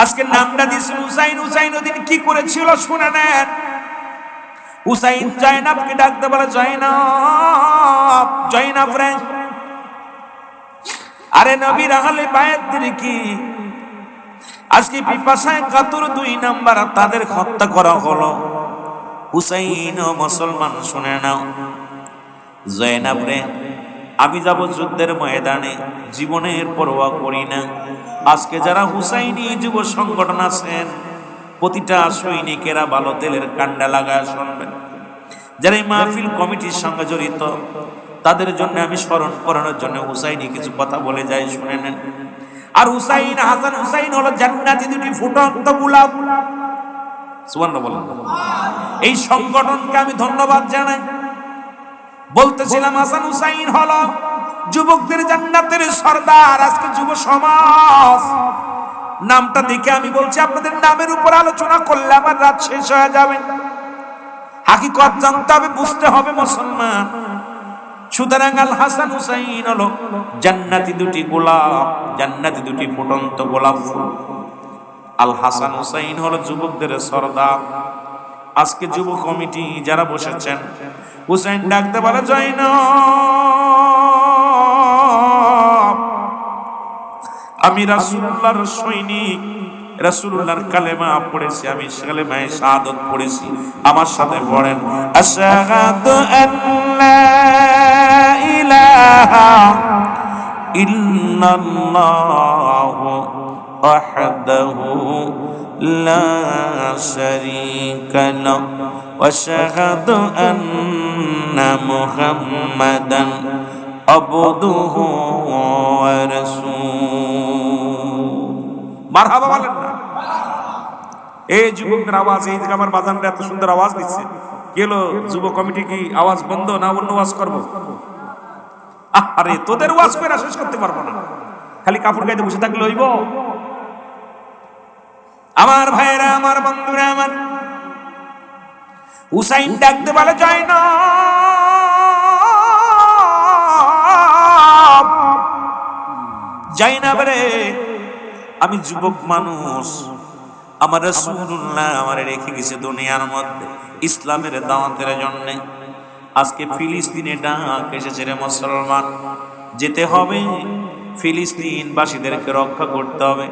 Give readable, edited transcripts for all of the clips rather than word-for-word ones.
আজকে নামটা দিয়েছেন হুসাইন। হুসাইন ওদিন কি করেছিল শুনে নেন। হুসাইন জয়নাবকে ডাকতে বলে, জয়নাব, জয়নাব রে, আরে নবীর আহলে বায়াতদের কি আজকে পিপাসায় কাতর 2 নাম্বার তাদের হত্যা করা হলো। হুসাইন ও মুসলমান শুনে নাও, জয়নাব রে, আমি যাব যুদ্ধের ময়দানে, জীবনের পরোয়া করি না। আজকে যারা হুসাইনি যুব সংগঠন আছেন, প্রতিটা সৈনিকেরা ভালো তেলের কান্ডা লাগায় শুনবেন। যারা এই মাহফিল কমিটির সঙ্গে জড়িত, তাদের জন্য আমি স্মরণ করানোর জন্য হুসাইনি কিছু কথা বলে যাই, শুনে নেন। আর হুসাইন, হাসান হুসাইন হলো জান্নাতি 2টি ফুটন্ত গোলাপ। সুবহানাল্লাহ বলেন। এই সংগঠনকে আমি ধন্যবাদ জানাই। বলতেছিলাম হাসান হুসাইন হলো যুবকদের জান্নাতের সর্দার। আজকে যুব সমাজ নামটা দেখে আমি বলছি, আপনাদের নামের উপর আলোচনা করলে আমার রাত শেষ হয়ে যাবে। হাকিকত জানতে হবে, বুঝতে হবে মুসলমান। সুতরাং আল হাসান হুসাইন হলো জান্নাতি 2টি গোলাপ, জান্নাতি 2টি ফুটন্ত গোলাপ ফুল। আল হাসান হুসাইন হলো যুবকদের সর্দার। আজকে যুব কমিটি যারা বসেছেন, হুসাইন ডাকতে বলে, জয়নাব, আমি রাসূলুল্লাহর সৈনিক, রাসূলুল্লাহর কালেমা পড়েছি, আমি কালেমায়ে শাহাদাত পড়েছি। আমার সাথে পড়েন, আশহাদু আল্লা ইলাহা ইল্লাল্লাহু ওয়াহদাহু লা শারীকা লাহু ওয়া আশহাদু আন্না মুহাম্মাদান আবদুহু ওয়া রাসূলুহু। মারহাবা বলেন না। এই যুবকদের আওয়াজ, এই যে আমার বাজানরা এত সুন্দর আওয়াজ দিচ্ছে, কি হলো? যুব কমিটি কি আওয়াজ বন্ধ না অন্য ওয়াজ করব? আরে তোদের ওয়াজ করে শেষ করতে পারবো না, খালি কাপড় গাইতে বসে থাকলে হইব? আমার ভাইরা, আমার বন্ধুরা, আমার হুসাইন ডাকতে বলে, জয়নাব, জয়নাব রে, আমি যুবক মানুষ, আমার রাসূলুল্লাহ আমারে রেখে গেছে দুনিয়ার মধ্যে ইসলামের দাওয়াতের জন্য। আজকে ফিলিস্তিনে ডাক এসেছে রে মুসলমান, যেতে হবে, ফিলিস্তিনবাসীদেরকে রক্ষা করতে হবে।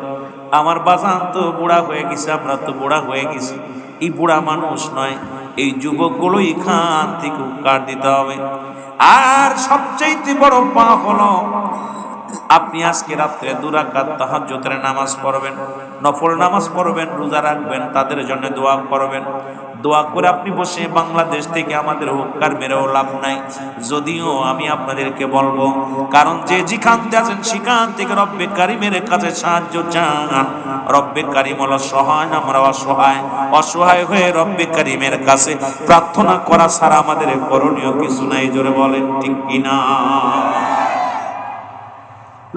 আমার বাজান তো বুড়া হয়ে গেছে, আমরা তো বুড়া হয়ে গেছি। এই বুড়া মানুষ নয়, এই যুবকগুলো এখান থেকে উদ্ধার দিতে হবে। আর সবচেয়ে বড় পা হলো, আপনি আজকে রাত্রে 2 রাকাত তাহাজ্জুদের নামাজ পড়বেন, নফল নামাজ পড়বেন, রোজা রাখবেন, তাদের জন্য দোয়া করবেন। দোয়া করে আপনি বসে বাংলাদেশ থেকে আমাদের হুক্কার মেরেও লাভ নাই। যদিও আমি আপনাদেরকে বলবো, কারণ যে যেখান থেকে আছেন সেখান থেকে রব্বে কারিমের কাছে সাহায্য চান। রব্বে কারিম হলো সহায়, আমরা অসহায়। অসহায় হয়ে রব্বে কারিমের কাছে প্রার্থনা করা ছাড়া আমাদের করণীয় কিছু নাই। জোরে বলেন ঠিক কিনা?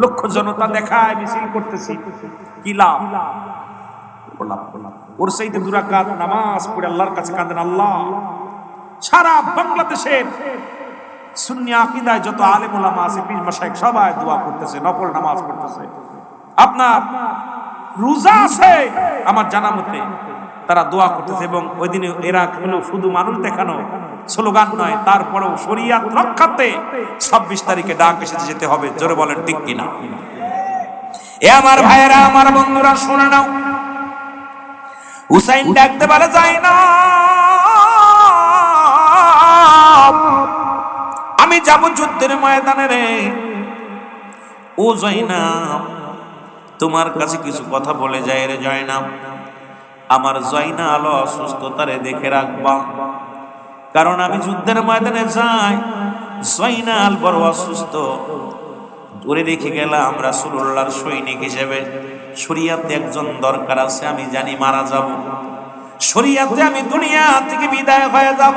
লক্ষ জনতা দেখায় মিছিল করতেছি, কি লাভ? ওর চাইতে 2 রাকাত নামাজ পড়ে আল্লাহর কাছে কাঁদেন, আল্লাহ। সারা বাংলাদেশের সুন্নি আকীদায় যত আলেম ওলামা আছে, পীর মাশায়েখ সবাই দোয়া করতেছে, নফল নামাজ পড়তেছে। আপনার রোজা আছে আমার জানা মতে, তারা দোয়া করতেছে। এবং ওই দিনে এরা শুধু মানুষ দেখানো স্লোগান নয়, তারপরেও শরীয়ত রক্ষাতে 26 তারিখে ডাক এসেছে, যেতে হবে। জোরে বলেন ঠিক কিনা? এ আমার ভাইয়েরা, আমার বন্ধুরা, শুনে নাও। হুসাইন ডাকতে বলে, জয়নাব, আমি যাব যুদ্ধের ময়দানে রে। ও জয়নাব, তোমার কাছে কিছু কথা বলে যাই রে জয়নাব। আমার জয়নাল অসুস্থতারে দেখে রাখবা, কারণ আমি যুদ্ধের ময়দানে যাই, জয়নাল বড় অসুস্থ। ওরে রেখে গেলাম রাসূলুল্লাহর সৈনিক হিসেবে। শরীয়তে একজন দরকার আছে, আমি জানি মারা যাব, শরীয়তে আমি দুনিয়া থেকে বিদায় হয়ে যাব।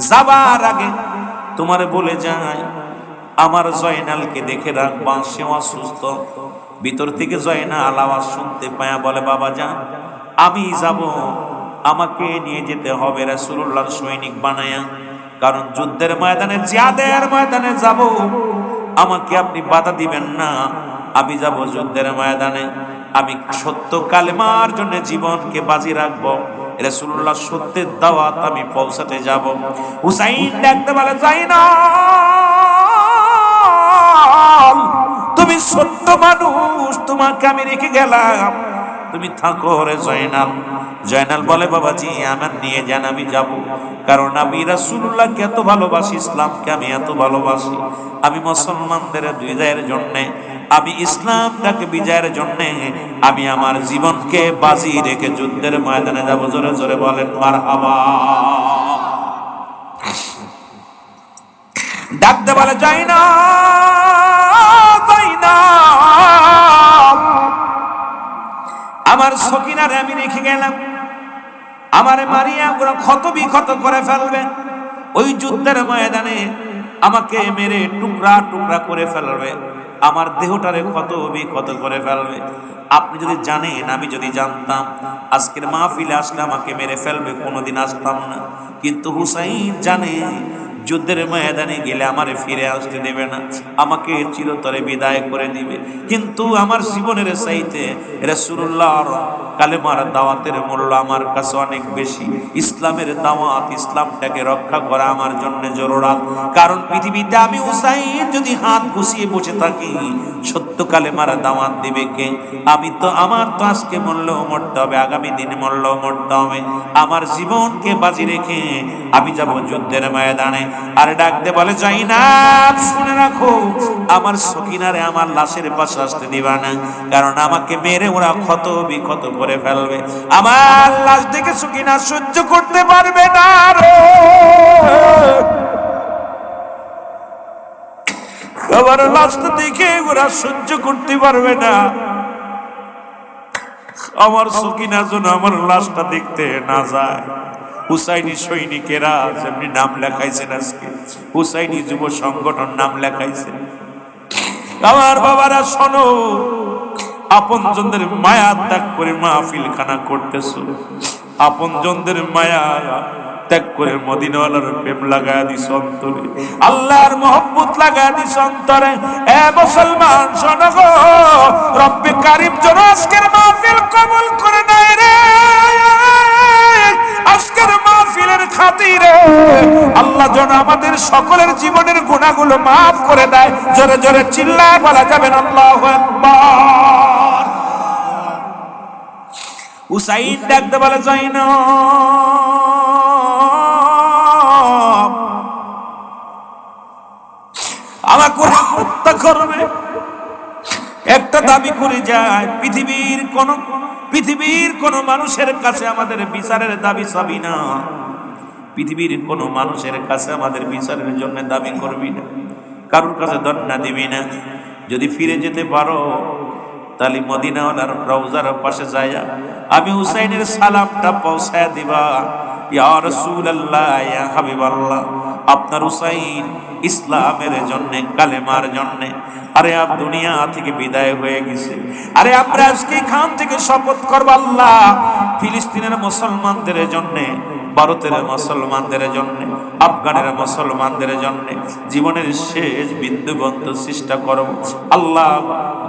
যাবার আগে তোমারে বলে যাই, আমার জয়নালকে দেখে রাখবা, সে অসুস্থ। ভিতর থেকে জয়নাল আওয়াজ শুনতে পায়া বলে, বাবা যান, আমি যাব, আমাকে নিয়ে যেতে হবে রাসূলুল্লাহর সৈনিক বানায়া, কারণ যুদ্ধের ময়দানে, জিহাদের ময়দানে যাব, আমাকে আপনি বাধা দিবেন না। আমি যাব যুদ্ধের ময়দানে, আমি সত্য কালেমার জন্য জীবনকে বাজি রাখবো, রাসূলুল্লাহ সত্যের দাওয়াত আমি পৌঁছাতে যাব। হুসাইন ডাকতে বলে, জাইনাল তুমি সত্য মানুষ, তোমাকে আমি রেখে গেলাম, তুমি থাকো রে জয়নাল। জয়নাল বলে, বাবাজি আমার নিয়ে যান, আমি যাব। কারণ আমি রাসূলুল্লাহকে এত ভালোবাসি, ইসলামকে আমি এত ভালোবাসি, আমি মুসলমানদের বিজয়ের জন্য, আমি ইসলামটাকে বিজয়ের জন্য আমি আমার জীবনকে বাজি রেখে যুদ্ধের ময়দানে যাব। জোরে জোরে বলেন মারহাবা। ডাকতে বলে, জাইনাল আমার সকিনারে আমি রেখে গেলাম, আমারে মারিয়া ওরা ক্ষত বিক্ষত করে ফেলবে, ওই যুদ্ধের ময়দানে আমাকে মেরে টুকরা টুকরা করে ফেলবে, আমার দেহটারে ক্ষত বিক্ষত করে ফেলবে। আপনি যদি জানেন, আমি যদি জানতাম আজকের মাহফিলে আসলে আমাকে মেরে ফেলবে, কোনোদিন আসতাম না। কিন্তু হুসাইন জানে যুদ্ধের ময়দানে গেলে আমারে ফিরে আসতে দেবে না, আমাকে চিরতরে বিদায় করে দিবে। কিন্তু আমার জীবনের চাইতে রাসূলুল্লাহর কালেমার দাওয়াতের মূল্য আমার কাছে অনেক বেশি। ইসলামের দাওয়াত, ইসলামটাকে রক্ষা করা আমার জন্য জরুরত। কারণ পৃথিবীতে আমি হুসাইন যদি হাত গুছিয়ে বসে থাকি, সত্য কালেমার দাওয়াত দিবে কে? আমার তো আজকে মরলেও মরতে হবে, আগামী দিনে মরলেও মরতে হবে। আমার জীবনকে বাজি রেখে আমি যাব যুদ্ধের ময়দানে। আর ডাকতে বলে, জাইনাব শুনে রাখো, আমার সকিনারে আমার লাশের পাশে আসতে দিবা না, কারণ আমাকে মেরে ওরা ক্ষত বিক্ষত করে ফেলবে, আমার লাশ দেখে সকিনা সহ্য করতে পারবে না রে। আমার লাশটা দেখে ওরা সহ্য করতে পারবে না, আমার সকিনা যেন আমার লাশটা দেখতে না যায়। হুসাইনি সৈনিকেরা যেমনি নাম লেখাইছেন, আজকে হুসাইনি যুব সংগঠন নাম লেখাইছে। আমার বাবারা শোনো, আপনজনদের মায়া ত্যাগ করে মাহফিল খানা করতেছো, আপনজনদের মায়া ত্যাগ করে মদিনাওয়ালার প্রেম লাগায় দিস অন্তরে, আল্লাহর মহব্বত লাগায় দিস অন্তরে। এ মুসলমান শোনো গো, রব্বে কারীম যেন আজকের মাহফিল কবুল করে নেয় রে। আজকের মাহফিলের খাতিরে আল্লাহ যেন আমাদের সকলের জীবনের গুনাহগুলো মাফ করে দেয়। জোরে জোরে চিল্লায় বলা যাবে না আল্লাহু আকবার। হুসাইন ডাকতে বলে, জাইনাব আমাকে হত্যা করবে। একটা দাবি করে যায়, পৃথিবীর কোন মানুষের কাছে আমাদের বিচারের দাবি চাবি না, পৃথিবীর কোন মানুষের কাছে আমাদের বিচারের জন্য দাবি করবি না, কারোর কাছে দণ্ডা দিবি না। যদি ফিরে যেতে পারো তাহলে মদিনাওয়ালার রওজার পাশে যায়া আমি হুসাইনের সালামটা পৌঁছায় দিবা। ইয়া রাসূলুল্লাহ, ইয়া হাবিবাল্লাহ, আপনার হুসাইন ইসলামের জন্য, কালেমার জন্য আরে আপ দুনিয়া থেকে বিদায় হয়ে গেছে। আরে আমরা আজকে খান থেকে শপথ করব, আল্লাহ ফিলিস্তিনের মুসলমানদের জন্য, ভারতের মুসলমানদের জন্য, আফগানের মুসলমানদের জন্য জীবনের শেষ বিন্দু বন্ধ চেষ্টা করব। আল্লাহ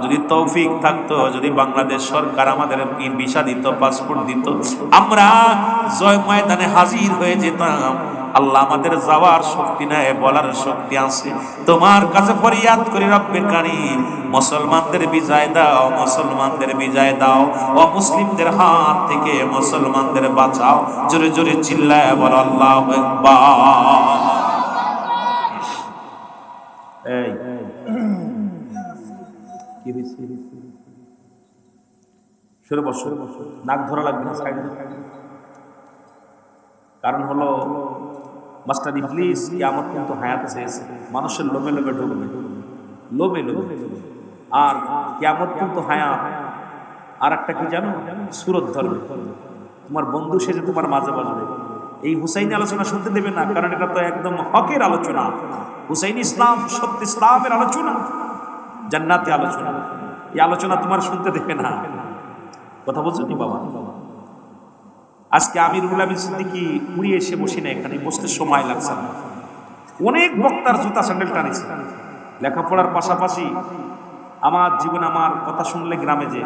যদি তৌফিক থাকতো, যদি বাংলাদেশ সরকার আমাদের ভিসা দিত, পাসপোর্ট দিত, আমরা জয় ময়দানে হাজির হয়ে যেতাম। আল্লাহ আমাদের যাওয়ার শক্তি নাই, বলার শক্তি আছে। তোমার কাছে ফরিয়াদ করি রব্বে কারীম, মুসলমানদের বিজয় দাও, মুসলমানদের বিজয় দাও, ও মুসলিমদের হাত থেকে মুসলমানদের বাঁচাও। জোরে জোরে চিল্লায় বলো আল্লাহু আকবার। এই কি হইছে? সরে বসো, নাক ধরা লাগবে না, সাইডে। কারণ হলো মাস্টার ইবলিস কিয়ামত কিন্তু হায়াত চেয়েছে, মানুষের লোমে লোমে ঢুকবে, লোমে লোমে। আর কিয়ামত কিন্তু হায়াত। আর একটা কি জানো? সুরত ধরবে, তোমার বন্ধু সেজে তোমার মাঝে বসবে। এই হুসাইনি আলোচনা শুনতে দেবে না, কারণ এটা তো একদম হকের আলোচনা। হুসাইনি ইসলাম, সত্য ইসলামের আলোচনা, জান্নাতি আলোচনা। এই আলোচনা তোমার শুনতে দেবে না। কথা বলছো নি বাবা? আজকে আমিরুল আমিন সিদ্দিকী উড়িয়ে এসে বসি না, এখানে বসতে সময় লাগছে না। অনেক বক্তার জুতা স্যান্ডেল টানেছে। লেখাপড়ার পাশাপাশি আমার জীবন, আমার কথা শুনলে গ্রামে যে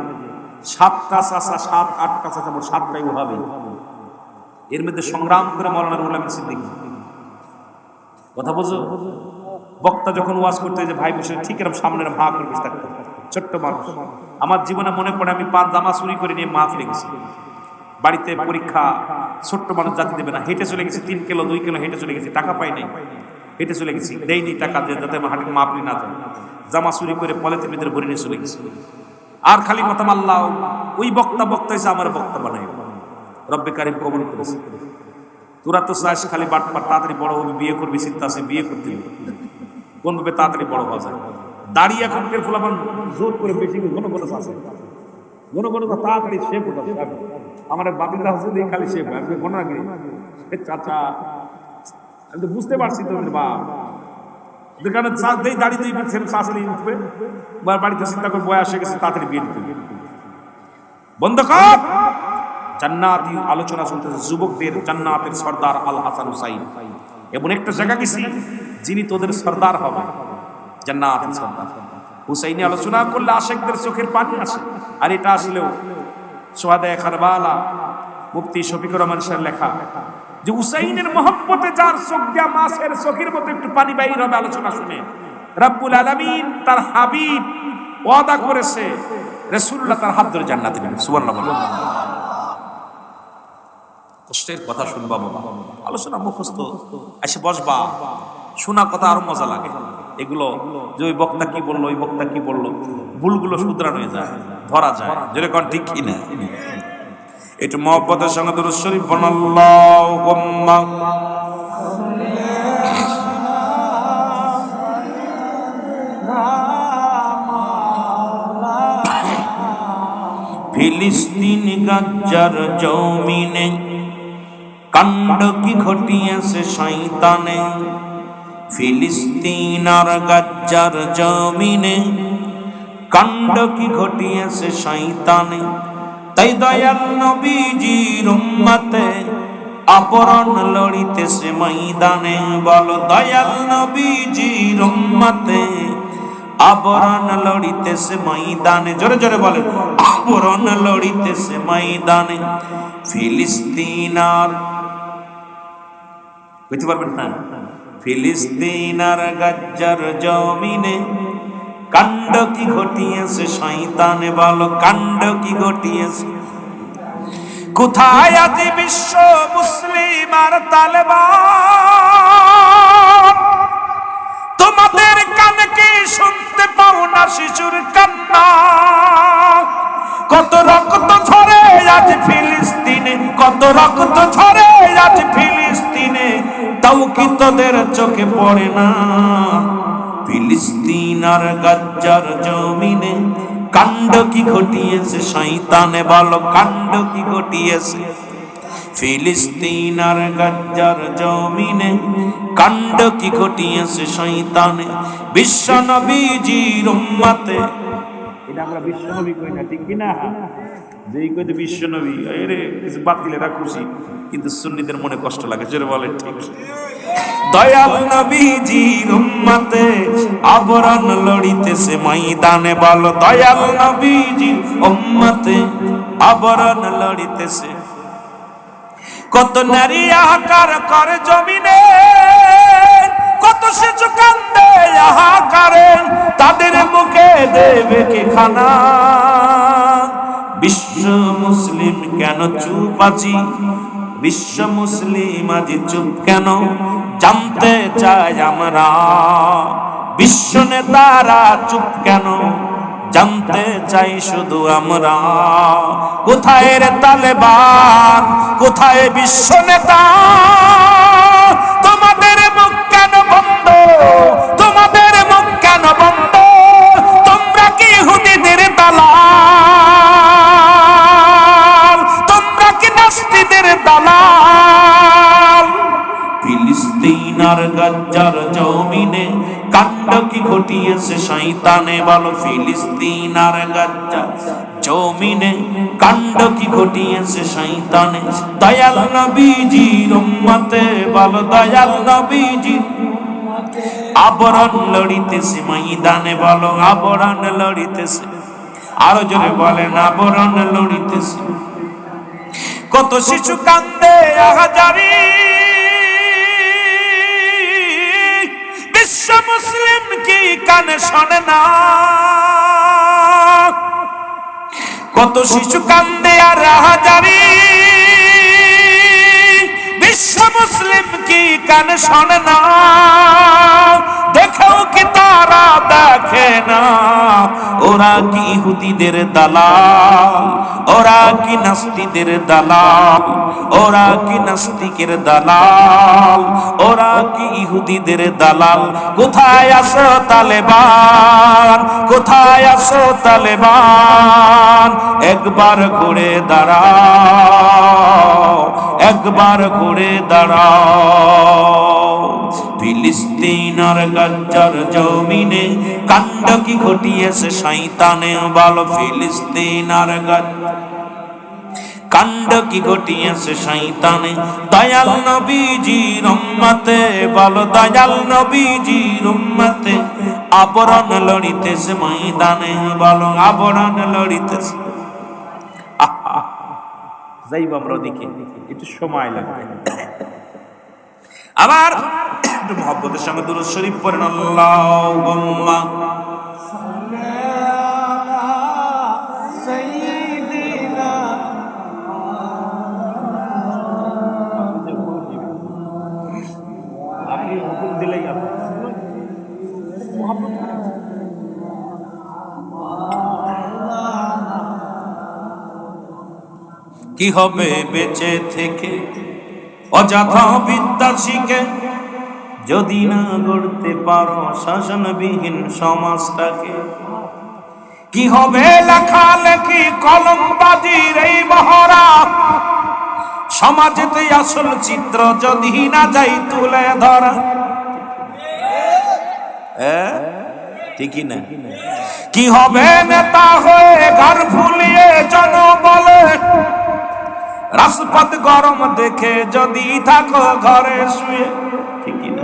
7টা চাচা 7-8টা চাচা, 7টাই ওহাবি। এর মধ্যে সংগ্রাম করে মাওলানা রুহুল আমিন সিদ্দিকী, কথা বুঝো, বক্তা যখন ওয়াজ করতে যে ভাই বসে ঠিক এরকম সামনে ভা করে বসে থাকতো, ছোট্ট মানুষ। আমার জীবনে মনে পড়ে আমি 5 জামা চুরি করে নিয়ে মাহফিলে গেছি। বাড়িতে পরীক্ষা, ছোট্ট মানুষ জাতি দেবে না, হেঁটে চলে গেছি 3 কিলো 2 কিলো হেঁটে চলে গেছি, টাকা পাই নাই, হেঁটে চলে গেছি, দেয়নি টাকা দিয়ে যাতে হাটে মাহফিল না যায়। জামা চুরি করে পলিথিনের ভিতরে ভরে নিয়ে চলে গেছি। আর খালি কথা আল্লাহ, ওই বক্তা হয়েছে আমার বক্তা বানাই, রব্বে কারিম কবুল করেছে। তোরা তো চাস খালি বাটপার, তাড়াতাড়ি বড় হবি, বিয়ে করবি, চিন্তা আছে, বিয়ে করতে কোন ভাবে তাড়াতাড়ি বড় হওয়া যায়। দাঁড়িয়ে এখনকার ফুলাবান জোর করে বেশি ঘন ঘন আছে, ঘন ঘন তাড়াতাড়ি শেপ ওঠা। আমার বাবিল্লা হচ্ছে দিয়ে খালি শেপ হয়, ঘন আগে চাচা, আমি তো বুঝতে পারছি তোদের বাপ, কারণ দাঁড়িয়ে শাশুড়ি উঠবে, বাড়িতে চিন্তা করে বয়স হয়ে গেছে, তাড়াতাড়ি বিয়ে দিতে বন্ধ কর। জান্নাতি আলোচনা চলতেছে, যুবকদের জান্নাতের সর্দার আল হাসান হুসাইন। এমন একটা জায়গা গেছি যিনি তোদের সর্দার হবে, জান্নাতের সর্দার হুসাইনি আলোচনা করলে আশেকদের চোখের পানি আসে। আর এটা আসলেও সোহাদায়ে কারবালা মুফতি শফিকুর রহমান সাহেব লেখা যে হুসাইনের মহব্বতে যার চোখ দিয়া মাছের চোখের মতো একটু পানি বাইর হবে আলোচনা শুনে। রব্বুল আলামিন তার হাবিব ওয়াদা করেছে, রাসূলুল্লাহ তার হাত ধরে জান্নাতে নেবেন। সুবহানাল্লাহ। কষ্টের কথা শুনবা বাবা, আলোচনা মুখস্থ এসে বসবা, শোনা কথা আরো মজা লাগে। এগুলো যে ওই বক্তা কি বললো, ওই বক্তা কি বললো, ভুলগুলো শুধরানো হয়ে যায়, ধরা যায়, যেরকম ঠিক কি না। একটু মহব্বতের সঙ্গে দুরূদ শরীফ পড়ুন, আল্লাহুম্মা ফিলিস্তিন গাজ্জার জমিনে কাণ্ড কি ঘটিয়েছে শয়তানে, ফিলিস্তিন আর গাজ্জার জমিনে কাণ্ড কি ঘটিয়েছে শয়তানে। তাই দয়াল নবীজির উম্মতে আবরণ লড়িতেছে ময়দানে, বলো দয়াল নবীজির উম্মতে আবরণ লড়িতেছে ময়দানে। জোরে জোরে বলেন, আবরণ লড়িতেছে ময়দানে। ফিলিস্তিন আর বুঝতে পারবেন না, ফিলিস্তিন আর গাজ্জার জমিনে কাণ্ড কি ঘটিয়েছে শয়তানে, বলো কাণ্ড কি ঘটিয়েছে। কোথায় আজ বিশ্ব মুসলিম আর তালেবান, তোমাদের কানে কি শুনতে পাও না শিশুর কান্না? কত রক্ত ঝরে আজ ফিলিস্তিনে, কত রক্ত ঝরে আজ ফিলিস্তিনে, তাও কি তোদের চোখে পড়ে না? ফিলিস্তিন আর গাজ্জার জমিনে কাণ্ড কি ঘটিয়েছে শয়তানে, বলো কাণ্ড কি ঘটিয়েছে। ফিলিস্তিন আর গাজ্জার জমিনে কাণ্ড কি ঘটিয়েছে শয়তানে। বিশ্ব নবীজির উম্মতে, এটা আমরা বিশ্ব নবী কই না, ঠিক কি না? যেই কইতে বিশ্ব নবী, আরে কিছু বাতিলেরা খুশি, কিন্তু সুন্নিদের মনে কষ্ট লাগে। জোরে বলে ঠিক। দয়াল নবীজির উম্মতে আবরণ লড়িতেছে ময়দানে, বলো দয়াল নবীজির উম্মতে আবরণ লড়িতেছে। কত নারী হাহাকার করে জমিনে, কত শিশু কান্দে হাহাকারে, তাদের মুখে দেবে কে খানা? বিশ্ব মুসলিম কেন চুপ আছি, বিশ্ব মুসলিম আজ চুপ কেন? জানতে চাই আমরা, বিশ্ব নেতারা চুপ কেন? জানতে চাই শুধু আমরা। কোথায় রে তালেবান, কোথায় বিশ্ব নেতা? তোমাদের মুখ কেন বন্ধ, তোমাদের মুখ কেন বন্ধ? তোমরা কি ইহুদিদের দালাল, তোমরা কি নাস্তিদের দালাল? ফিলিস্তিন আর গাজ্জার জমিনে কাণ্ড কি ঘটিয়েছে শয়তানে, বলো ফিলিস্তিন আর গাজ্জার জমিনে কাণ্ড কি ঘটিয়েছে শয়তানে। দয়াল নবীজির উম্মতে, বলো দয়াল নবীজির আবরণ লড়িতেছে ময়দানে, বলো আবরণ লড়িতেছে। আরো জোরে বলেন আবরণ লড়িতেছে। কত শিশু কান্দে আহাজারি, বিশ্ব মুসলিম কি কানে শোনে না? কত শিশু কান্দে আর আহাজারি, বিশ্ব মুসলিম কি কানে শোনে না? দেখেও কি তারা দেখে না? ওরা কি ইহুদিদের দালাল, ওরা কি নাস্তিকদের দালাল, ওরা কি নাস্তিকের দালাল, ওরা কি ইহুদিদের দালাল? কোথায় আছো তালেবান, কোথায় আছো তালেবান? একবার ঘুরে দাঁড়াও, একবার ঘুরে দাঁড়াও। ফিলিস্তিন আর গাজ্জার জমিনে কাণ্ড কি ঘটিয়েছে শয়তানে, বলো ফিলিস্তিন আর গাজ্জার কাণ্ড কি ঘটিয়েছে শয়তানে। দয়াল নবীজির উম্মতে, বলো দয়াল নবীজির উম্মতে আবরণ লড়িতেছে ময়দানে, বলো আবরণ লড়িতেছে। যাইব আমরা ওদিকে, একটু সময় লাগবে। আবার একটু মহব্বতের সঙ্গে দুরূদ শরীফ পড়েন, আল্লাহুম্মা সাইয়্যিদিনা। আপনি হুকুম দিলেই কি হবে বেঁচে থেকে অযথা বিদ্যা শিখে, যদি না গড়তে পারো শাসনবিহীন সমাজটাকে? কি হবে লেখালেখি কলমবাজির এই মহড়া, সমাজেতে আসল চিত্র যদি না যাই তুলে ধরা? ঠিকই না? কি হবে নেতা হয়ে ঘর ফুলিয়ে জনবলে, রাজপথ গরম দেখে যদি থাকো ঘরে শুয়ে? ঠিকই না?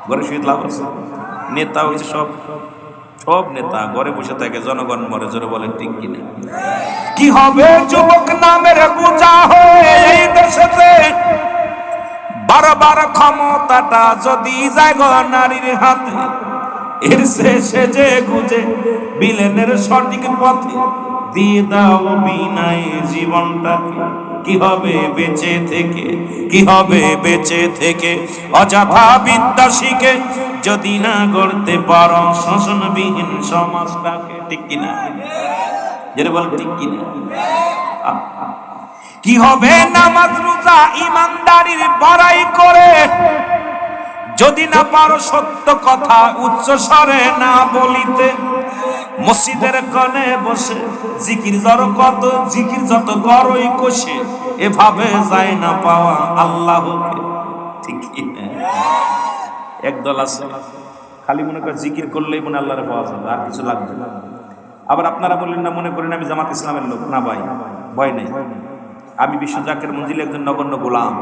ঘরে শুয়ে লাভ আছে? নেতা হয়েছে সব, সব নেতা ঘরে বসে থাকে, জনগণ মরে। জোরে বলেন ঠিক কিনা? কি হবে যুবক নামের বোঝা হয়ে এই দেশেতে, বারবার ক্ষমতাটা যদি যায় নারীর হাতে, এর শেষে যে গুজে বিলেনের সঠিক পথে দিয়ে দাও বিনায় জীবনটাকে। কি হবে বেঁচে থেকে, কি হবে বেঁচে থেকে অযথা বিদ্যা শিখে, যদি না গড়তে পারো শোষণবিহীন সমাজটাকে? ঠিক কিনা? যেটা বল ঠিক কিনা? কি হবে নামাজ রোজা ইমানদারির বড়াই করে, যদি না পারো সত্য কথা উচ্চ স্বরে না বলিতে? মসজিদের কোণে বসে জিকির যত করই কষে, এভাবে যায় না পাওয়া আল্লাহকে। ঠিক না? একদল আছে খালি মনে করে জিকির করলেই মনে আল্লাহরে পাওয়া যাবে, আর কিছু লাগবে না। আবার আপনারা বললেন না, মনে করেন আমি জামাত ইসলামের লোক না। ভাই ভয় নেই, আমি বিশ্ব জাকের মঞ্জিলে একজন নগণ্য গোলাম।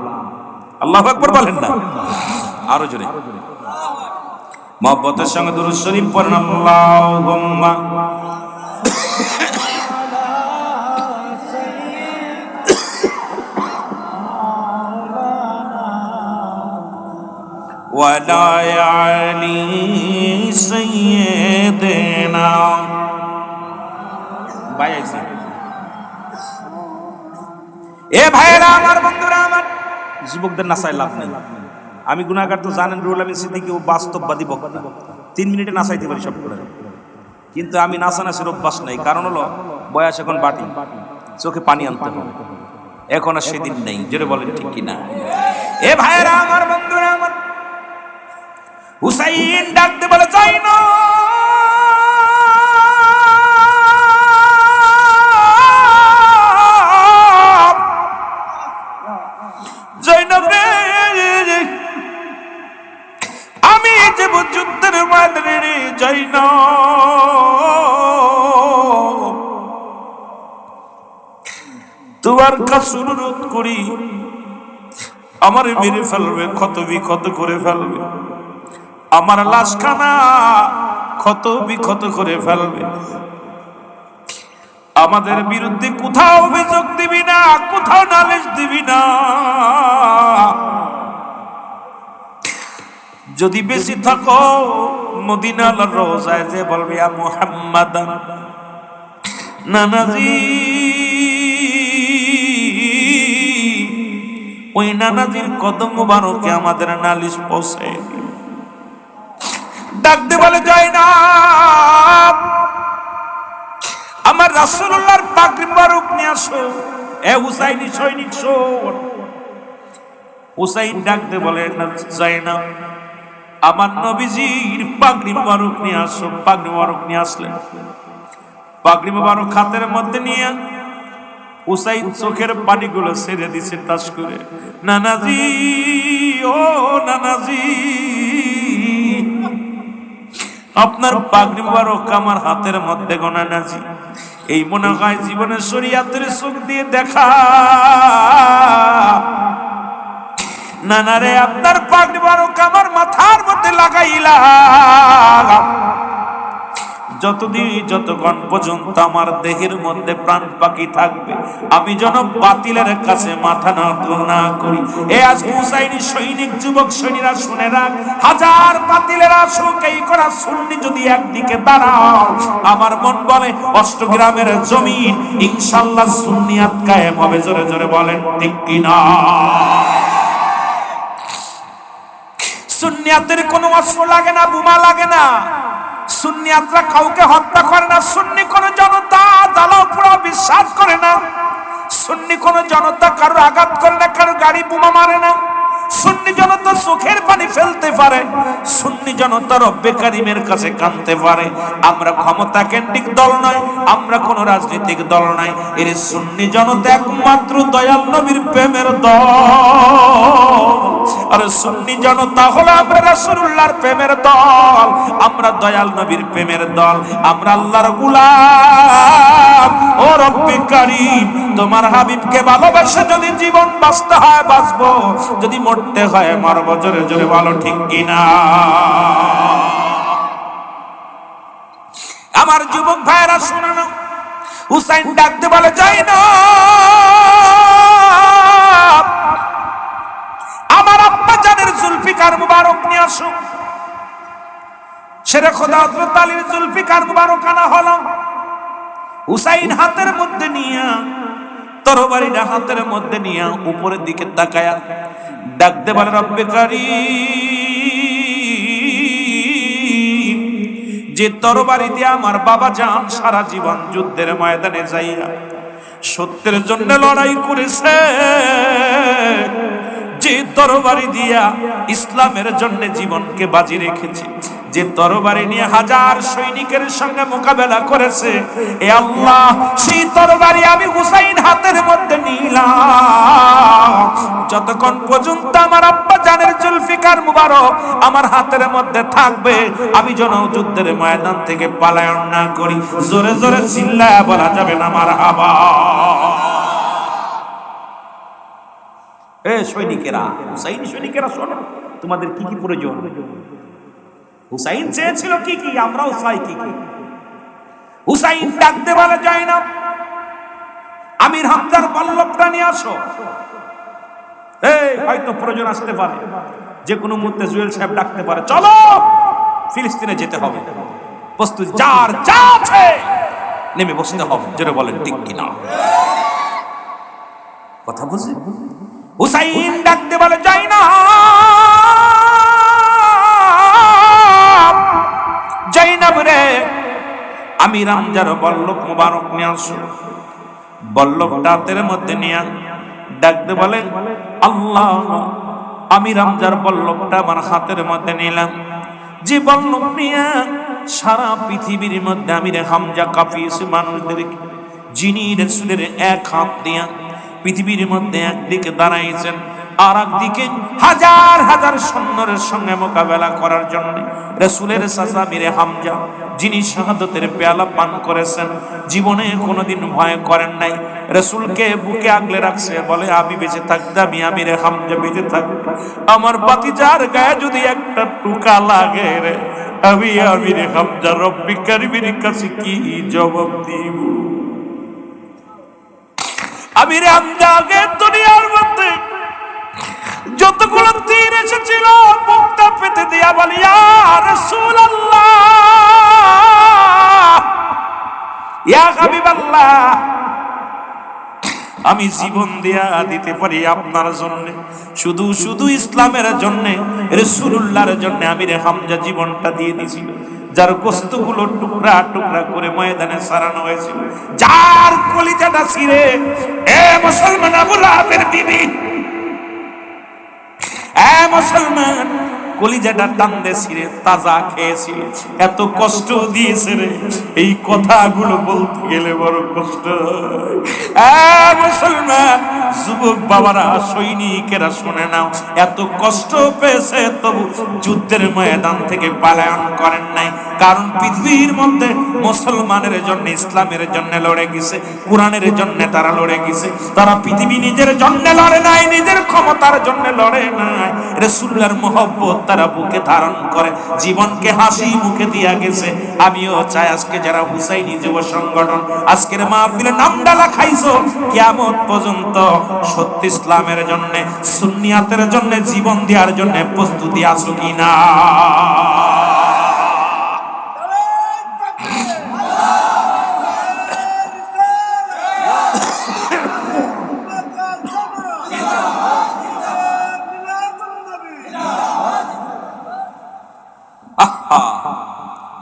আল্লাহু আকবার বলেন না? আরো জোরে মহব্বতের সঙ্গে দুরূদ শরীফ পড়েন, আল্লাহুম্মা ওয়ালা আলি সাইয়্যিদিনা। ভাই আইছে? এ ভাইরা আমার, বন্ধুরা আমার, যুবকদের নাচাই লাভ নেই। আমি গুনাহগার তো জানেন, রুহুল আমিন সিদ্দিকী ও বাস্তববাদী বক্তা, 3 মিনিটে নাচাইতে পারি সব করে। কিন্তু আমি নাচানাচির অভ্যাস নাই, কারণ হলো বয়স এখন বাটি, চোখে পানি আনতে হবে, এখন আর সেদিন নেই। জোরে বলেন ঠিক কিনা? এ ভাইরা আমার, বন্ধুরা আমার, হুসাইন ডাকতে বলে যাই না, আমি যে যুদ্ধের ময়দানে যাই না, তোমার কাছে অনুরোধ করি, আমার মেরে ফেলবে, ক্ষত বিক্ষত করে ফেলবে, আমার লাশখানা ক্ষত বিক্ষত করে ফেলবে। আমাদের বিরুদ্ধে কোথাও অভিযোগ দিবি না, কোথাও নালিশ দিবি না। যদি বেশি থাকো মদিনার রোজায় যে বলবি ইয়া মুহাম্মাদান, নানাজি ওই নানাজির কদম মুবারকে আমাদের নালিশ পৌঁছে। ডাকতে বলে যায় না, আমার রাসূলুল্লাহর পাগড়ি মুবারক নিয়ে আসো। এ হুসাইনি সৈনিক শোন। হুসাইন ডাকতে বলে না যায় না, আমার নবীজির পাগড়ি মুবারক নিয়ে আসো। পাগড়ি মুবারক নিয়ে আসলেন। পাগড়ি মুবারক হাতের মধ্যে নিয়ে হুসাইন চোখের পানিগুলো ছেড়ে দিছে টাস করে। নানাজি, ও নানাজি, আপনার পাগড়ি মুবারক আমার হাতের মধ্যে গো নানাজি। এই মনে হয় জীবনের শরীয়তের চোখ দিয়ে দেখা। নানারে, আপনার পাগড়ি মুবারক আমার মাথার মধ্যে লাগাইলাম। যতক্ষণ পর্যন্ত আমার দেহের মধ্যে প্রাণ পাখি থাকবে, আমি যেন বাতিলের কাছে মাথা নত না করি। এ আজ হুসাইনি সৈনিক যুবক সৈনিকরা শুনে রাখ, হাজার বাতিলের আসুক, এই করা সুন্নি যদি একদিকে দাঁড়াও, আমার মন বলে অষ্টগ্রামের জমিন ইনশাআল্লাহ সুন্নিয়াত কায়েম হবে। জোরে জোরে বলেন ঠিক কিনা? সুন্নিয়াতের কোনো অস্ত্র লাগে না, বোমা লাগে না। সুন্নিয়াতরা কাউকে হত্যা করে না। সুন্নি কোন জনতা জ্বালাও পোড়াও বিশ্বাস করে না। সুন্নি কোন জনতা কারো আঘাত করে না, কারো গাড়ি বোমা মারে না। সুন্নি জনতা চোখের পানি ফেলতে পারে। সুন্নি জনতা রব্বে কারিমের কাছে কাঁদতে পারে। আমরা ক্ষমতা কেন্দ্রিক দল নয়, আমরা কোন রাজনৈতিক দল নয়। এর সুন্নি জনতা একমাত্র দয়াল নবীর প্রেমের দল। আর সুন্নি জনতা হলো আমরা রাসূলুল্লাহর প্রেমের দল, আমরা দয়াল নবীর প্রেমের দল, আমরা আল্লাহর গোলাম। ও রব্বে কারীম, তোমার হাবিবকে ভালোবেসে যদি জীবন বাঁচতে হয় বাঁচবো, যদি মরতে হয় মরবো। জোরে জোরে বলো ঠিক কিনা? আমার যুবক ভাইরা শুনে না, হুসাইন ডাকতে বলে যায় না, আমার আব্বা জানের জুলফিকার মুবারক নিয়ে আসো। শেরে খোদা হযরত আলীর জুলফিকার মুবারক আনা হলো। হুসাইন হাতের মধ্যে নিয়া, তরবারিটা হাতের মধ্যে নিয়া উপরের দিকে তাকায়া ডাকতে বলে রব্বে কারীম, যে তরবারি দিয়ে আমার বাবা জান সারা জীবন যুদ্ধের ময়দানে যাইয়া সত্যের জন্য লড়াই করেছে, যে তরবারি দিয়া ইসলামের জন্য জীবনকে বাজি রেখেছে, যে তরবারি নিয়ে হাজার সৈনিকের সঙ্গে মোকাবেলা করেছে, এ আল্লাহ সেই তরবারি আমি হুসাইন হাতের মধ্যে নিলাম। যতক্ষণ পর্যন্ত আমার আব্বা জানের জুলফিকার মুবারক আমার হাতের মধ্যে থাকবে, আমি যেন যুদ্ধের ময়দান থেকে পলায়ন না করি। জোরে জোরে চিল্লায়া বলা যাবে না মারহাবা? এ সৈনিকেরা, হুসাইনি সৈনিকেরা শোনো, তোমাদের কি কি প্রয়োজন? হুসাইন চেয়েছিল কি কি, আমরাও চাই কি কি। হুসাইন ডাকতে বলা যায় না, আমির হামজার বল্লভটা নিয়ে আসো। এই হয়তো প্রয়োজন আসতে পারে, যে কোনো মুহূর্তে জুয়েল সাহেব ডাকতে পারে, চলো ফিলিস্তিনে যেতে হবে, প্রস্তুত যার যা আছে নেমে বসতে হবে। জোরে বলেন ঠিক কিনা? কথা বুঝি? হুসাইন ডাকতে বলে যায় না, জাইনাব রে, আমির হামজার বল্লভ মুবারক নিয়ে আসো। বল্লভটা হাতের মধ্যে নিয়ে ডাকতে বলে, আল্লাহ, আমির হামজার বল্লভটা আমার হাতের মধ্যে নিলাম। যে বল্লভ নিয়ে সারা পৃথিবীর মধ্যে আমির হামজা কাঁপিয়েছে মানুষদেরকে, যিনি রাসূলের এক হাত দিয়া পৃথিবীর মধ্যে একদিকে দাঁড়াইছেন, আর একদিকে হাজার হাজার সৈন্যের সঙ্গে মোকাবেলা করার জন্য রাসূলের চাচা আমির হামজা, যিনি শাহাদাতের পেয়ালা পান করেছেন, জীবনে কোনোদিন ভয় করেন নাই, রাসূলকে বুকে আগলে রাখছে, বলে আমি বেঁচে থাকতে, আমি আমির হামজা বেঁচে থাকতে, আমার ভাতিজার গায়ে যদি একটা টুকা লাগে রে, আমি আমির হামজা রব্বি কারীমের কাছে কি জবাব দিব? আমির হামজাকে দুনিয়ার মধ্যে যতগুলো তীর এসেছিল বুকটা পেতে দিয়া বলি ইয়া রাসূলুল্লাহ, ইয়া হাবিবাল্লাহ, আমি জীবন দিয়া দিতে পারি আপনার জন্য, শুধু শুধু ইসলামের জন্য, রাসূলুল্লাহর জন্য আমির হামজা জীবনটা দিয়ে দিয়েছিল। যার গোশতগুলো টুকরা টুকরা করে ময়দানে সারানো হয়েছিল, যার কলিজাটা ছিঁড়ে এ মুসলমান আবু লাহাবের বিবি, এ মুসলমান কলিজাটা টান্দে ছিঁড়ে তাজা খেয়েছিল, এত কষ্ট দিয়েছে রে, এই কথাগুলো বলতে গেলে বড় কষ্ট। মুসলমান যুবক বাবারা, সৈনিকেরা শুনে নাও, এত কষ্ট পেয়েছে তবু যুদ্ধের ময়দান থেকে পলায়ন করেন নাই, কারণ পৃথিবীর মধ্যে মুসলমানের জন্য, ইসলামের জন্য লড়ে গেছে, কোরআনের জন্য তারা লড়ে গেছে। তারা পৃথিবী নিজের জন্য লড়ে নাই, নিজের ক্ষমতার জন্য লড়ে নাই, রাসূলুল্লাহর মহব্বত তারা বুকে ধারণ করে জীবনকে হাসি মুখে দিয়া গেছে। আমিও চাই আজকে যারা হুসাইনি যুব সংগঠন আজকের মাহফিলে নামডালা খাইছো, কিয়ামত পর্যন্ত সত্য ইসলামের জন্য, সুন্নিয়াতের জন্য জীবন দেওয়ার জন্য প্রস্তুতি আছো কিনা?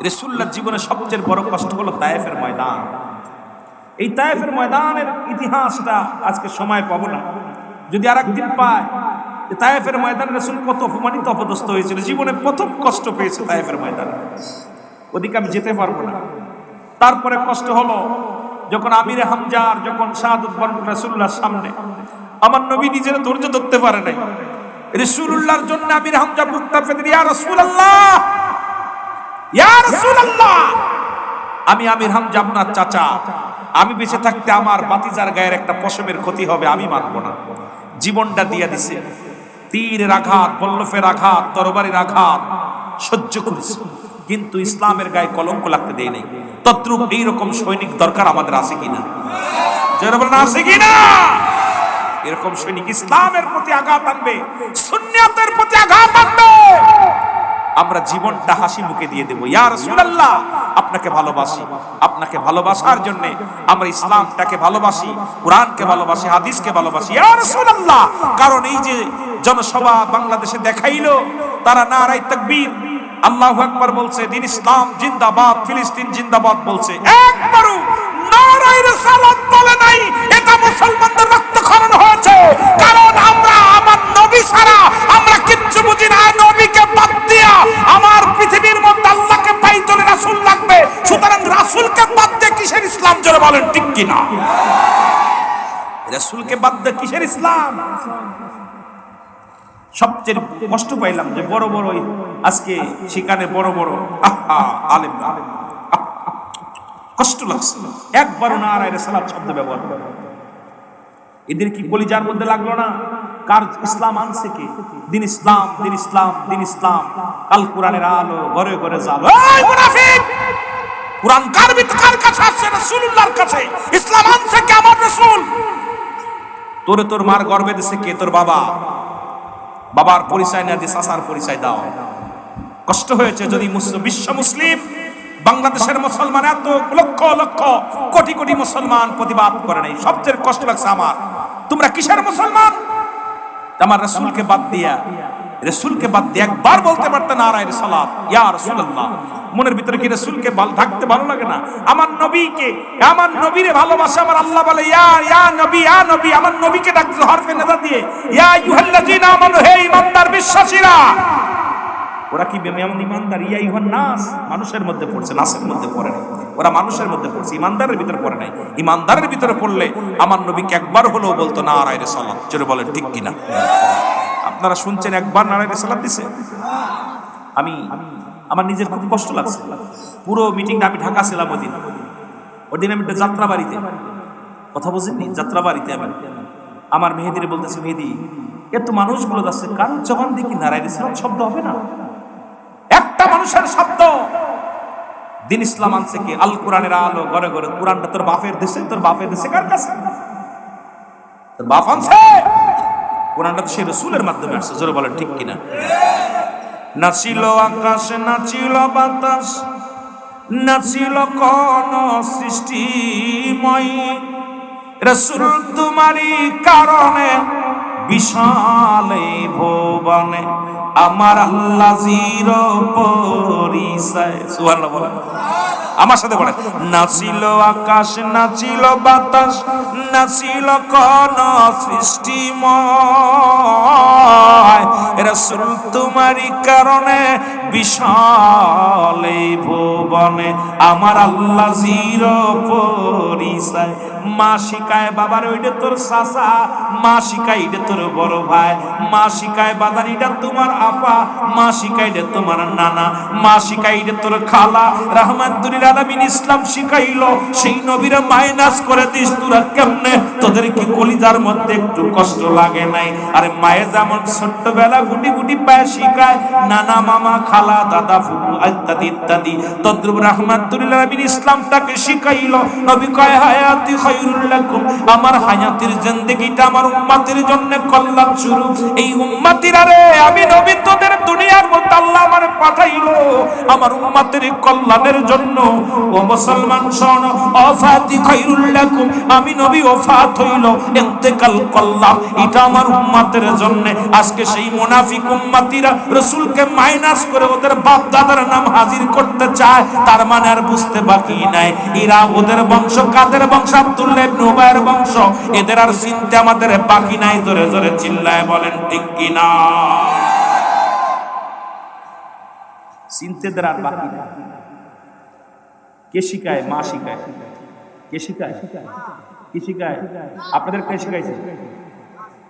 রাসূলুল্লাহর জীবনে সবচেয়ে বড় কষ্ট হলো তায়েফের ময়দান। এই তায়েফের ময়দানের ইতিহাসটা আজকে সময় পাবো না, যদি আরেকদিন পায়। তায়েফের ময়দানে রাসূল কত অপমানিত অপদস্থ হয়েছিল, জীবনে প্রথম কষ্ট পেয়েছে তায়েফের ময়দানে, ওদিকে আমি যেতে পারবো না। তারপরে কষ্ট হলো যখন আমির হামজার যখন শাহাদাত বরণ রাসূলুল্লাহর সামনে, আমার নবী নিজের ধৈর্য ধরতে পারে নাই, রাসূলুল্লাহর জন্য আমির হামজা বুকটা পেতে ইয়া রাসূলুল্লাহ, ইয়া রাসূলুল্লাহ, আমি আমির হামজা আপনার চাচা, আমি বেঁচে থাকতে আমার বাতিজার গায়ের একটা পশমের ক্ষতি হবে, আমি মানব না। জীবনটা দিয়া দিছে, তীরের আঘাত, বল্লফের আঘাত, তরবারির আঘাত সহ্য করেছে, কিন্তু ইসলামের গায়ে কলঙ্ক লাগতে দেয় নাই। তদ্রূপ এইরকম সৈনিক দরকার আমাদের আছে কিনা? যারা বলেন আছে কিনা? এরকম সৈনিক ইসলামের প্রতি আঘাত আনবে, সুন্নিয়তের প্রতি আঘাত আনবে, আমরা জীবনটা হাসি মুখে দিয়ে দেবো। ইয়া রাসূলুল্লাহ, আপনাকে ভালোবাসি, আপনাকে ভালোবাসার জন্য আমরা ইসলামটাকে ভালোবাসি, কোরআনকে ভালোবাসি, হাদিসকে ভালোবাসি। ইয়া রাসূলুল্লাহ, কারণ এই যে জনসভা বাংলাদেশে দেখাইলো, তারা নারায়ে তাকবীর, আল্লাহু আকবার বলছে, দিন ইসলাম জিন্দাবাদ, ফিলিস্তিন জিন্দাবাদ বলছে, একবারও নারায়ে রিসালাত বলে নাই। এটা মুসলমানদের রক্তক্ষরণ হয়েছে, কারণ আমরা আমার নবী ছাড়া আমরা কিচ্ছু বুঝি না। নবীকে বাদ দিয়া আমার পৃথিবীর মধ্যে আল্লাহকে পাইতে হলে রাসূল লাগবে, সুতরাং রাসূলকে বাদ দিয়ে কিসের ইসলাম? জোরে বলেন ঠিক কিনা? রাসূলকে বাদ দিয়ে কিসের ইসলাম? সবচেয়ে কষ্ট পাইলাম যে বড় বড় আজকে সেখানে বড় বড় আলেম, কষ্ট লাগছে, একবারও নারায়ে রিসালাত শব্দ ব্যবহার করে। এদের কি কলিজার মধ্যে লাগলো না? কার ইসলাম আনছে কে? দিন ইসলাম, দিন ইসলাম, দিন ইসলাম, আল কোরআনের আলো ঘরে ঘরে জালো। এই মুনাফিক, কোরআন কার কাছে আসছে? রাসূলুল্লাহর কাছে। ইসলাম আনছে কে? আমার রাসূল। তোরে তোর মার গর্ভে দিছে কে? তোর বাবা। বাবার পরিচয় না দিয়ে চাচার পরিচয় দাও। কষ্ট হয়েছে যদি বিশ্ব মুসলিম, বাংলাদেশের মুসলমান এত লক্ষ লক্ষ কোটি কোটি মুসলমান প্রতিবাদ করে নাই। সবচেয়ে কষ্ট লাগছে আমার, তোমরা কিসের মুসলমান? আমার রাসূলকে বাদ দিয়া, রাসূলকে বাদ দিয়ে একবার বলতে পারতে নারায়ে রিসালাত, ইয়া রাসূলুল্লাহ। মনের ভিতরে কি রাসূলকে থাকতে ভালো লাগে না? আমার নবীকে, আমার নবীরে ভালোবাসে। আমার আল্লাহ বলে ইয়া নবী, ইয়া নবী, আমার নবীকে ডাকছে হরফে নেদা দিয়ে, ইয়া আইয়ুহাল্লাযীনা আমানু, হে ঈমানদার বিশ্বাসীরা। ওরা কি বেঈমান ঈমানদার? ইয়া আইয়ুহান নাস, মানুষের মধ্যে পড়ছে, নাসের মধ্যে পড়ে নাই। ওরা মানুষের মধ্যে পড়ছে, ঈমানদারের ভিতরে পড়ে নাই। ঈমানদারের ভিতরে পড়লে আমার নবীকে একবার হলেও বলতো নারায়ে রিসালাত। জোরে বলেন ঠিক কিনা? আপনারা শুনছেন একবার নারায়ে রিসালাত দিছে? আমি আমার নিজের খুব কষ্ট লাগছে। পুরো মিটিংটা আমি ঢাকা ছিলাম ওদিন আমি একটা যাত্রা বাড়িতে, কথা বুঝিনি, যাত্রা বাড়িতে আমি আমার মেহেদিরে বলতেছি, মেহেদি এত মানুষগুলো যাচ্ছে, কারোর জবান দেখি নারায়ে রিসালাত শব্দ হবে না? একটা মানুষের শব্দ। দিন ইসলাম আনছে কে? আল কোরআনের আলো ঘরে ঘরে। কোরআনটা তোর বাপের দেশে, তোর বাপের দেশে কার কাছে? বাপ আনছে, কোরআনটা তো সেই রাসূলের মাধ্যমে আসছে। জোরে বলেন ঠিক কিনা? নাচিল আকাশ, নাচিল বাতাস, নাচিল কোন সৃষ্টিময়, রাসূল তোমারই কারণে বিশাল এই ভুবনে আমার আল্লাহ জির পরিচয়। সুবহানাল্লাহ বলেন, আমার সাথে বলেন। নাচিল আকাশ, নাচিল বাতাস, নাচিল কোন সৃষ্টিময়, রাসূল তোমারই কারণে বিশাল এই ভুবনে আমার আল্লাহ জির পরিচয়। মা শিখায় বাবার ওইটা তোর চাচা, মা শিখায় এটা তোর বড় ভাই, মা শিখায় বাদান এটা তোমার আপা, মা শিখায় এটা তোমার নানা, মা শিখায় এটা তোর খালা। রাহমাতুল আলামিন ইসলাম শিখাইলো সেই নবীরা মাইনাস করে দিস তোরা কেমনে? তোদের কি কলিজার মধ্যে একটু কষ্ট লাগে নাই? আরে মায়ে যেমন ছোট্টবেলা গুটি গুটি পায়ে শিখায়, নানা মামা খালা দাদা ফুফু ইত্যাদি ইত্যাদি, তদ্রুপ রাহমাতুল আলামিন ইসলামটাকে শিখাইলো। নবী কয় হায়াতি খায়রুল লাকুম, আমার হায়াতের জিন্দেগিটা আমার উম্মতের জন্য কল্যাণ শুরু। এই উম্মতিরা রে, আমি নবী তোদের দুনিয়ার মধ্যে আল্লাহ আমারে পাঠাইলো আমার উম্মতের কল্যাণের জন্য। ও মুসলমান শোন, ওয়াফাতি খায়রুল লাকুম, আমি নবী ওফাত হইল, ইন্তেকাল করলাম, এটা আমার উম্মতের জন্য। আজকে সেই মুনাফিক উম্মতিরা রাসূলকে মাইনাস করে ওদের বাপ দাদার নাম হাজির করতে চায়, তার মানে আর বুঝতে বাকি নাই এরা ওদের বংশ। কাদের বংশ? আব্দুল্লাহ ইবনে উবাইয়ের বংশ। এদের আর চিনতে আমাদের বাকি নাই। জোরে জোরে চিল্লায় বলেন ঠিক কিনা? চিনতে দের আর বাকি নাই। কে শিখায়? মা শিখায়। কে শিখায়? কি শিখায়? আপনাদের কে শিখাইছে?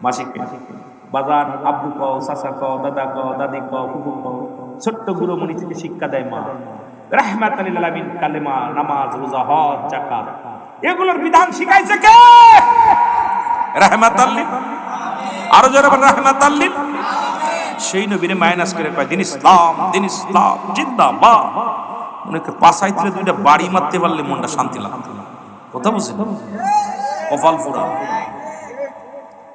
মা শিখায়। বাজার আব্বু কও, চাচা কও, দাদা কও, দাদি কও, ফুফু কও, ছোট্ট গুরুমণি থেকে শিক্ষা দেয় মা। রাহমাতুল লিল আলামিন কালেমা, নামাজ, রোজা, হজ, যাকাত, এগুলোর বিধান শিখাইছে কে? রাহমাতুল লিল, আরো জোরে বলেন রাহমাতুল লিল। সেই নবীরে মাইনাস করে কয় দিন ইসলাম, দিন ইসলাম জিন্দাবাদ। উনাকে পাছাইতে দুইটা বাড়ি মারতে পারলে মনটা শান্তি লাগতো। কথা বুঝছেন? কপাল ফুরা,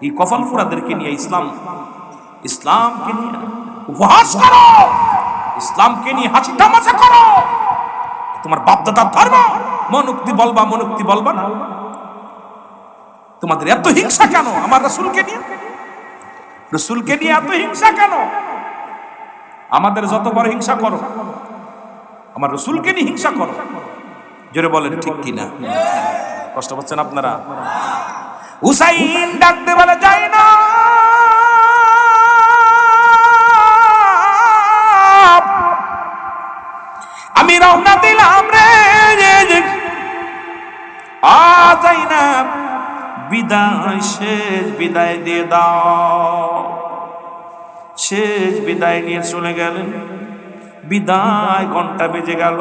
এই কপাল ফুরাদেরকে নিয়ে ইসলাম, ইসলামকে নিয়ে উপহাস করো, ইসলামকে নিয়ে হাসি তামাশা করো। তোমার বাপ দাদার ধর্ম, মনুক্তি বলবা, মনুক্তি বলবা না। তোমাদের এত হিংসা কেন আমার রাসূলকে নিয়ে? রাসূলকে নিয়ে এত হিংসা কেন? আমাদের যত বড় হিংসা করো, আমার রাসূলকে নিয়ে হিংসা করো। জোরে বলেন ঠিক কিনা? কষ্ট পাচ্ছেন আপনারা? হুসাইন ডাকতে বলে যায় না, আমি রওনা দিলাম রে, যাই না, বিদায় শেষ বিদায় দিয়ে দাও। শেষ বিদায় নিয়ে চলে গেলেন। বিদায় ঘন্টা বেজে গেল।